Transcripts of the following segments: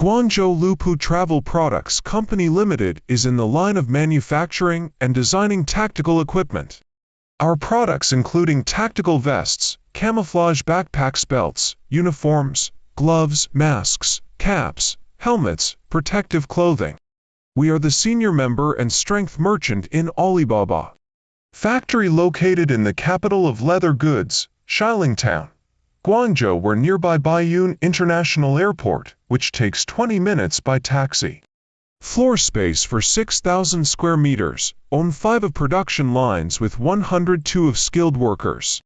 Guangzhou-LUPU Travel Products Company Limited is in the line of manufacturing and designing tactical equipment. Our products including tactical vests, camouflage backpacks, belts, uniforms, gloves, masks, caps, helmets, protective clothing. We are the senior member and strength merchant in Alibaba. Factory located in the capital of leather goods, Shilingtown, Guangzhou, we're nearby Baiyun International Airport, which takes 20 minutes by taxi. Floor space for 6,000 square meters, own 5 of production lines with 102 of skilled workers.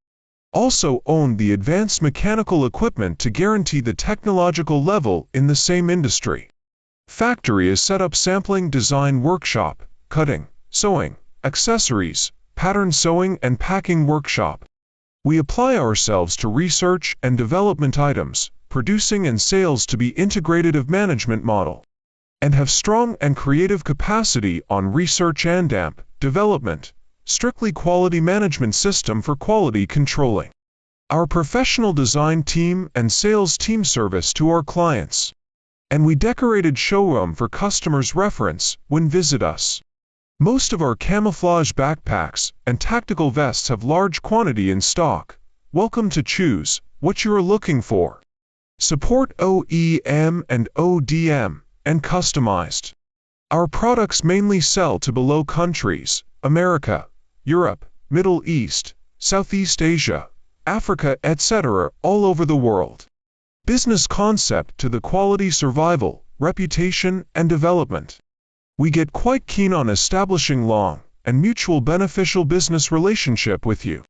Also own the advanced mechanical equipment to guarantee the technological level in the same industry. Factory is set up sampling design workshop, cutting, sewing, accessories, pattern sewing and packing workshop. We apply ourselves to research and development items, producing and sales to be integrated of management model, and have strong and creative capacity on research and development, strictly quality management system for quality controlling. Our professional design team and sales team service to our clients. And we decorated showroom for customers' reference when visit us. Most of our camouflage backpacks and tactical vests have large quantity in stock. Welcome to choose what you are looking for. Support OEM and ODM and customized. Our products mainly sell to below countries, America, Europe, Middle East, Southeast Asia, Africa, etc., all over the world. Business concept to the quality survival, reputation, and development. We get quite keen on establishing long and mutual beneficial business relationship with you.